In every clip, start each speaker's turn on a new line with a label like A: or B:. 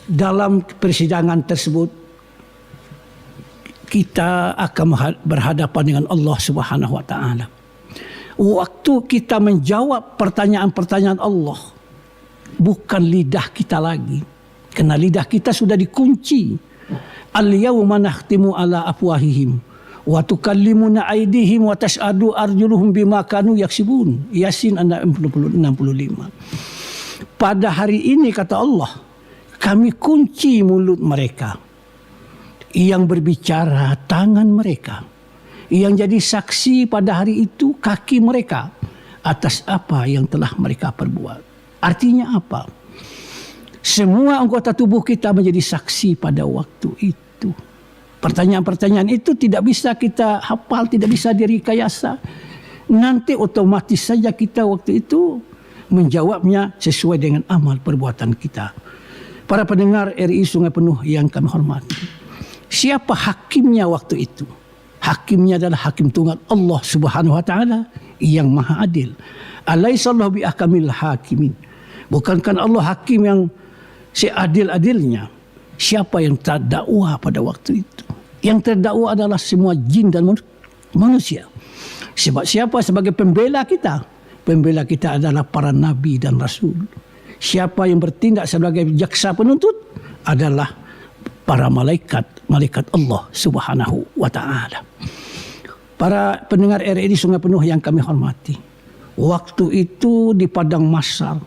A: dalam persidangan tersebut kita akan berhadapan dengan Allah Subhanahu wa taala. Waktu kita menjawab pertanyaan-pertanyaan Allah, bukan lidah kita lagi. Karena lidah kita sudah dikunci. Al-yawma nakhtimu ala afwahihim wa tukallimuna aydihim wa tashhadu arjuluhum bima kanu yaksibun. Yasin 65. Pada hari ini kata Allah, kami kunci mulut mereka. Yang berbicara tangan mereka. Yang jadi saksi pada hari itu kaki mereka atas apa yang telah mereka perbuat. Artinya apa? Semua anggota tubuh kita menjadi saksi pada waktu itu. Pertanyaan-pertanyaan itu tidak bisa kita hafal, tidak bisa direkayasa. Nanti otomatis saja kita waktu itu menjawabnya sesuai dengan amal perbuatan kita. Para pendengar RI Sungai Penuh yang kami hormati. Siapa hakimnya waktu itu? Hakimnya adalah hakim tunggal Allah Subhanahu wa taala yang maha adil. Alaihissallahu biahkamil hakimin. Bukankah Allah hakim yang seadil-adilnya? Siapa yang terdakwa pada waktu itu? Yang terdakwa adalah semua jin dan manusia. Sebab siapa sebagai pembela kita? Pembela kita adalah para nabi dan rasul. Siapa yang bertindak sebagai jaksa penuntut adalah para malaikat Allah Subhanahu wa taala. Para pendengar RRI Sungai Penuh yang kami hormati. Waktu itu di padang mahsyar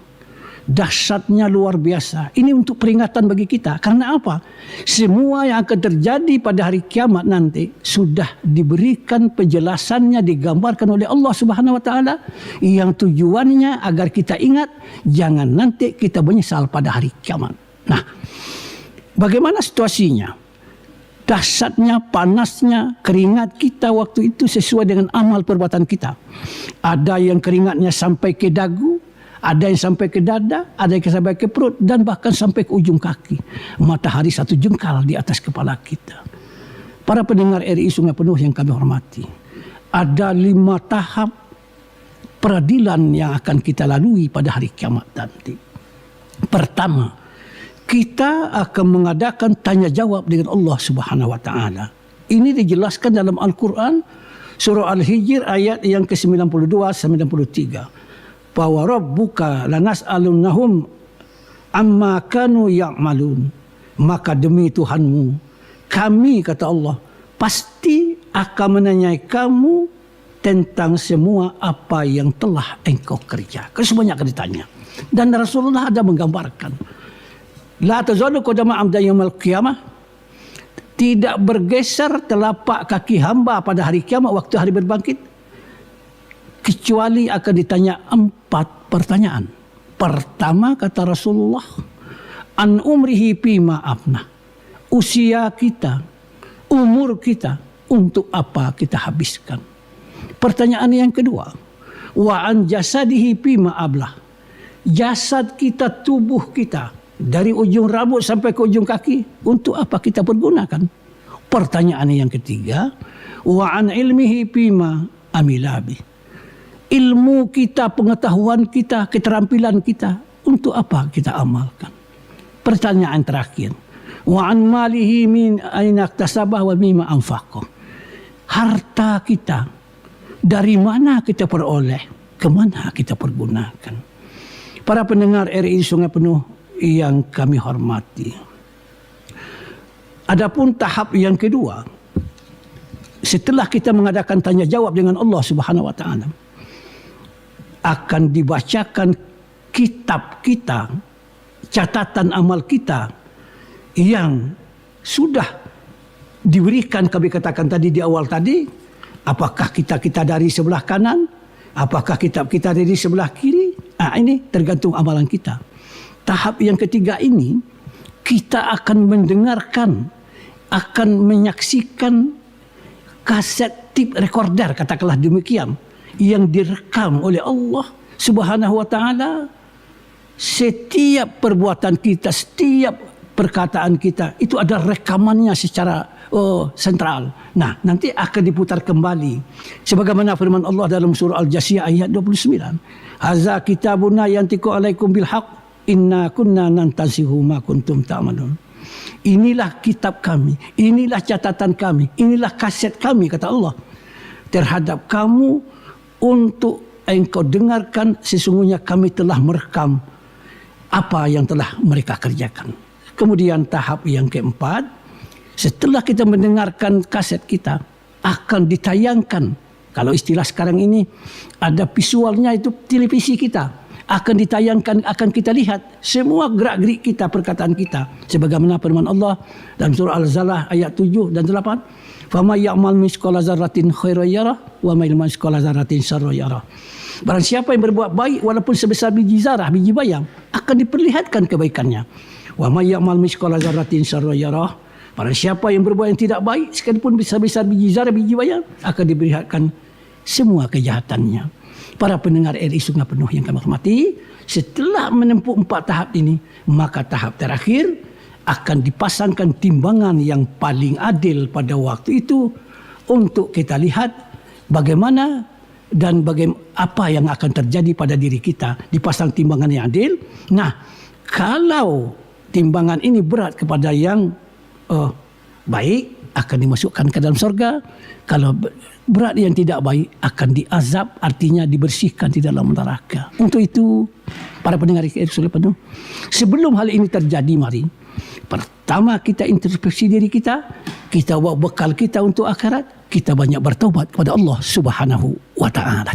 A: dahsyatnya luar biasa. Ini untuk peringatan bagi kita. Karena apa? Semua yang akan terjadi pada hari kiamat nanti sudah diberikan penjelasannya, digambarkan oleh Allah Subhanahu wa taala yang tujuannya agar kita ingat jangan nanti kita menyesal pada hari kiamat. Nah, bagaimana situasinya? Dahsyatnya, panasnya keringat kita waktu itu sesuai dengan amal perbuatan kita. Ada yang keringatnya sampai ke dagu, ada yang sampai ke dada, ada yang sampai ke perut, dan bahkan sampai ke ujung kaki. Matahari satu jengkal di atas kepala kita. Para pendengar RI Sungai Penuh yang kami hormati. Ada 5 tahap peradilan yang akan kita lalui pada hari kiamat nanti. Pertama, kita akan mengadakan tanya jawab dengan Allah Subhanahu wa taala. Ini dijelaskan dalam Al-Qur'an surah Al-Hijr ayat yang ke-92 93. Wa rabbuka lanas'alunnahum amma kanu ya'malun. Maka demi Tuhanmu, kami kata Allah pasti akan menanyai kamu tentang semua apa yang telah engkau kerjakan. Semuanya akan ditanya. Dan Rasulullah ada menggambarkan la tazalu qadama abda yaumil qiyamah, tidak bergeser telapak kaki hamba pada hari kiamat waktu hari berbangkit kecuali akan ditanya 4 pertanyaan. Pertama kata Rasulullah, an umrihi fima afna, usia kita, umur kita untuk apa kita habiskan. Pertanyaan yang kedua, wa an jasadihi fima ablah, jasad kita, tubuh kita dari ujung rambut sampai ke ujung kaki untuk apa kita pergunakan. Pertanyaan yang ketiga, wa an ilmihi fima amilabi, ilmu kita, pengetahuan kita, keterampilan kita untuk apa kita amalkan. Pertanyaan terakhir, wa an malihi min aina iktasabah wa mimma anfaqah, harta kita dari mana kita peroleh, kemana kita pergunakan. Para pendengar RI Sungai Penuh yang kami hormati. Adapun tahap yang kedua, setelah kita mengadakan tanya jawab dengan Allah Subhanahu wa taala, akan dibacakan kitab kita, catatan amal kita yang sudah diberikan, kami katakan tadi di awal tadi, apakah kita dari sebelah kanan, apakah kitab kita dari sebelah kiri. Ini tergantung amalan kita. Tahap yang ketiga ini kita akan mendengarkan, akan menyaksikan kaset tape recorder, katakanlah demikian, yang direkam oleh Allah Subhanahu wa taala. Setiap perbuatan kita, setiap perkataan kita itu ada rekamannya secara sentral. Nah, nanti akan diputar kembali sebagaimana firman Allah dalam surah Al-Jasiyah ayat 29. Hadza kitabuna yantiqu alaikum bil haqq inna kunna nantasihu ma kuntum ta'malun. Inilah kitab kami, inilah catatan kami, inilah kaset kami, kata Allah, terhadap kamu untuk engkau dengarkan. Sesungguhnya kami telah merekam apa yang telah mereka kerjakan. Kemudian tahap yang keempat, setelah kita mendengarkan kaset kita, akan ditayangkan. Kalau istilah sekarang ini ada visualnya, itu televisi kita. Akan ditayangkan, akan kita lihat semua gerak-gerik kita, perkataan kita. Sebagaimana firman Allah dalam surah Al-Zalah ayat 7 dan 8. Fama ya'mal misqala dzarratin khairan yarah wa ma ya'mal misqala dzarratin syarran yarah. Barang siapa yang berbuat baik walaupun sebesar biji zarah, biji bayam, akan diperlihatkan kebaikannya. Wa ma ya'mal misqala dzarratin syarran yarah. Barang siapa yang berbuat yang tidak baik, sekalipun besar-besar biji zarah, biji bayam, akan diperlihatkan semua kejahatannya. Para pendengar RI Sungai Penuh yang kami hormati, setelah menempuh 4 tahap ini, maka tahap terakhir akan dipasangkan timbangan yang paling adil pada waktu itu untuk kita lihat bagaimana dan apa yang akan terjadi pada diri kita. Dipasang timbangan yang adil. Nah, kalau timbangan ini berat kepada yang baik, akan dimasukkan ke dalam surga. Kalau berat yang tidak baik, akan diazab, artinya dibersihkan di dalam neraka. Untuk itu, para pendengar RI Penuh, sebelum hal ini terjadi, mari pertama kita introspeksi diri kita bawa bekal kita untuk akhirat, kita banyak bertaubat kepada Allah Subhanahu wa Ta'ala.